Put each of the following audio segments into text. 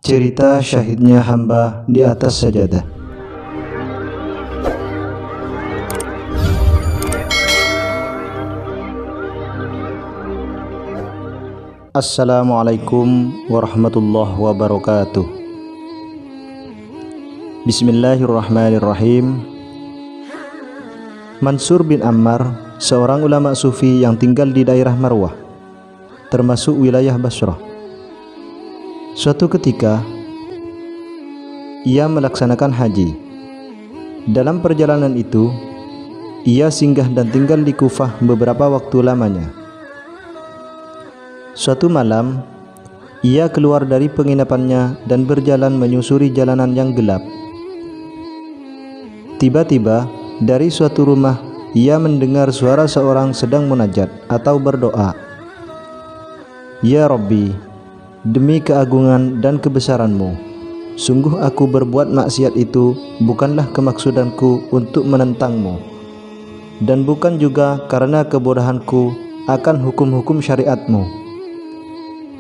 Cerita syahidnya hamba di atas sajadah. Assalamualaikum warahmatullahi wabarakatuh. Bismillahirrahmanirrahim. Mansur bin Ammar, seorang ulama sufi yang tinggal di daerah Marwah, termasuk wilayah Basrah. Suatu ketika, ia melaksanakan haji. Dalam perjalanan itu, ia singgah dan tinggal di Kufah beberapa waktu lamanya. Suatu malam, ia keluar dari penginapannya dan berjalan menyusuri jalanan yang gelap. Tiba-tiba, dari suatu rumah, ia mendengar suara seorang sedang munajat atau berdoa. Ya Rabbi, demi keagungan dan kebesaran-Mu, sungguh aku berbuat maksiat itu bukanlah kemaksudanku untuk menentang-Mu, dan bukan juga karena kebodohanku akan hukum-hukum syariat-Mu,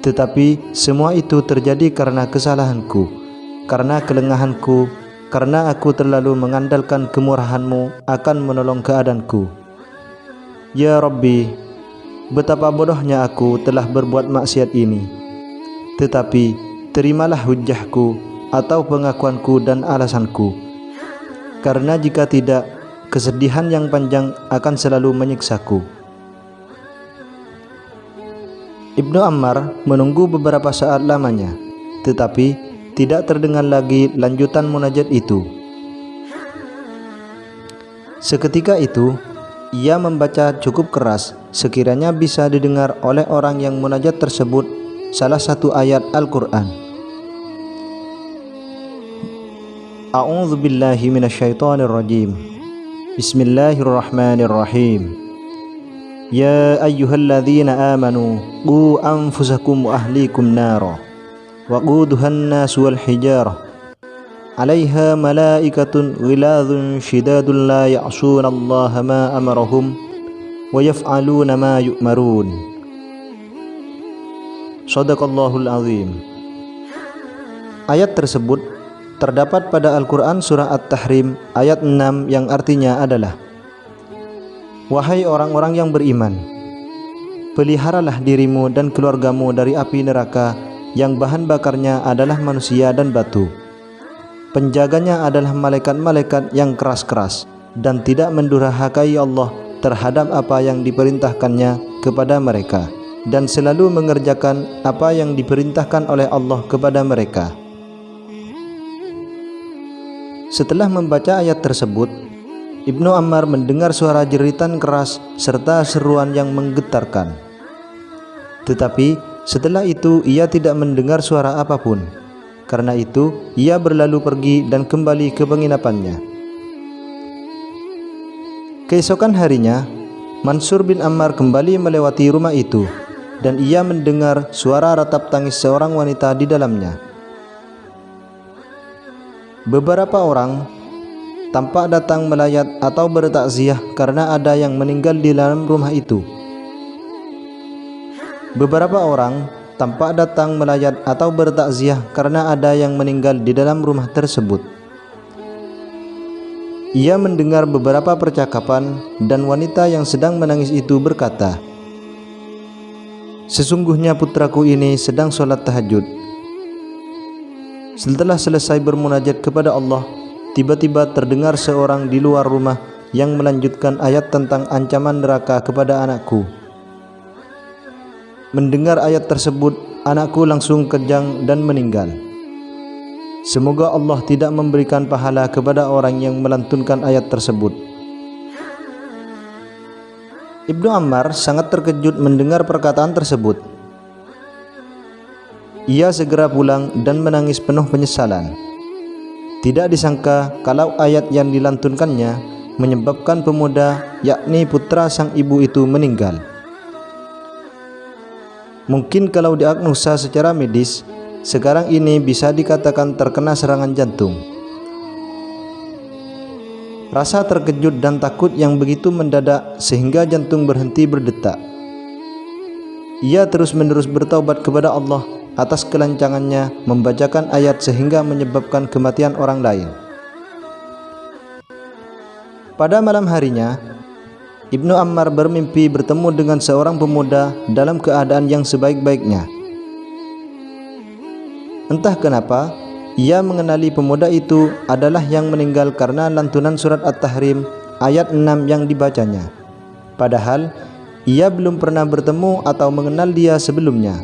tetapi semua itu terjadi karena kesalahanku, karena kelengahanku, karena aku terlalu mengandalkan kemurahan-Mu akan menolong keadaanku. Ya Rabbi, betapa bodohnya aku telah berbuat maksiat ini. Tetapi terimalah hujjahku atau pengakuanku dan alasanku, karena jika tidak, kesedihan yang panjang akan selalu menyiksaku. Ibnu Ammar menunggu beberapa saat lamanya, tetapi tidak terdengar lagi lanjutan munajat itu. Seketika itu, ia membaca cukup keras sekiranya bisa didengar oleh orang yang munajat tersebut salah satu ayat Al-Quran. A'udzu billahi minasyaitonir rajim. Bismillahirrahmanirrahim. Ya ayyuhalladzina amanu qu anfusakum wa ahlikum nara waquduhan nas wal hijarah 'alaiha malaikatun ghiladun shidadun la ya'sunallaha ma amarahum wa yaf'aluna ma yu'marun. Shadaqallahul azim. Ayat tersebut terdapat pada Al-Quran surah At-Tahrim ayat 6 yang artinya adalah, wahai orang-orang yang beriman, peliharalah dirimu dan keluargamu dari api neraka yang bahan bakarnya adalah manusia dan batu. Penjaganya adalah malaikat-malaikat yang keras-keras dan tidak mendurhakai Allah terhadap apa yang diperintahkannya kepada mereka, dan selalu mengerjakan apa yang diperintahkan oleh Allah kepada mereka. Setelah membaca ayat tersebut, Ibnu Ammar mendengar suara jeritan keras serta seruan yang menggetarkan. Tetapi setelah itu ia tidak mendengar suara apapun. Karena itu ia berlalu pergi dan kembali ke penginapannya. Keesokan harinya, Mansur bin Ammar kembali melewati rumah itu, dan ia mendengar suara ratap tangis seorang wanita di dalamnya. Beberapa orang tampak datang melayat atau bertakziah karena ada yang meninggal di dalam rumah itu. Beberapa orang tampak datang melayat atau bertakziah karena ada yang meninggal di dalam rumah tersebut. Ia mendengar beberapa percakapan, dan wanita yang sedang menangis itu berkata, sesungguhnya putraku ini sedang sholat tahajud. Setelah selesai bermunajat kepada Allah, tiba-tiba terdengar seorang di luar rumah yang melanjutkan ayat tentang ancaman neraka kepada anakku. Mendengar ayat tersebut, anakku langsung kejang dan meninggal. Semoga Allah tidak memberikan pahala kepada orang yang melantunkan ayat tersebut. Ibnu Ammar sangat terkejut mendengar perkataan tersebut. Ia segera pulang dan menangis penuh penyesalan. Tidak disangka kalau ayat yang dilantunkannya menyebabkan pemuda, yakni putra sang ibu itu, meninggal. Mungkin kalau diagnosa secara medis, sekarang ini bisa dikatakan terkena serangan jantung. Rasa terkejut dan takut yang begitu mendadak sehingga jantung berhenti berdetak. Ia terus-menerus bertaubat kepada Allah atas kelancangannya membacakan ayat sehingga menyebabkan kematian orang lain. Pada malam harinya, Ibnu Ammar bermimpi bertemu dengan seorang pemuda dalam keadaan yang sebaik-baiknya. Entah kenapa, ia mengenali pemuda itu adalah yang meninggal karena lantunan surat At-Tahrim ayat 6 yang dibacanya. Padahal, ia belum pernah bertemu atau mengenal dia sebelumnya,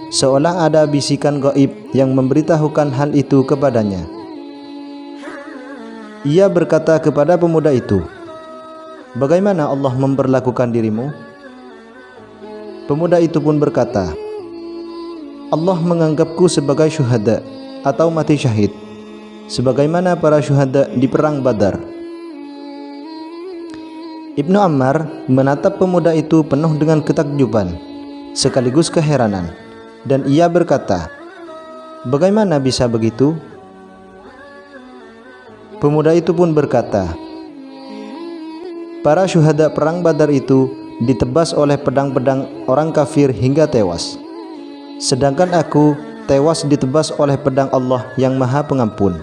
seolah ada bisikan gaib yang memberitahukan hal itu kepadanya. Ia berkata kepada pemuda itu, "Bagaimana Allah memperlakukan dirimu?" Pemuda itu pun berkata, "Allah menganggapku sebagai syuhada atau mati syahid, sebagaimana para syuhada di perang Badar." Ibnu Ammar menatap pemuda itu penuh dengan ketakjuban sekaligus keheranan, dan ia berkata, "Bagaimana bisa begitu?" Pemuda itu pun berkata, "Para syuhada perang Badar itu ditebas oleh pedang-pedang orang kafir hingga tewas, sedangkan aku tewas ditebas oleh pedang Allah yang Maha Pengampun."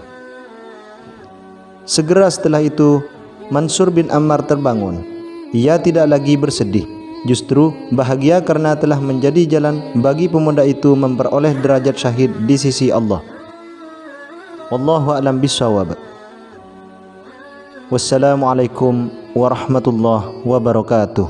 Segera setelah itu, Mansur bin Ammar terbangun. Ia tidak lagi bersedih, justru bahagia karena telah menjadi jalan bagi pemuda itu memperoleh derajat syahid di sisi Allah. Wallahu a'lam bishawab. Wassalamualaikum warahmatullahi wabarakatuh.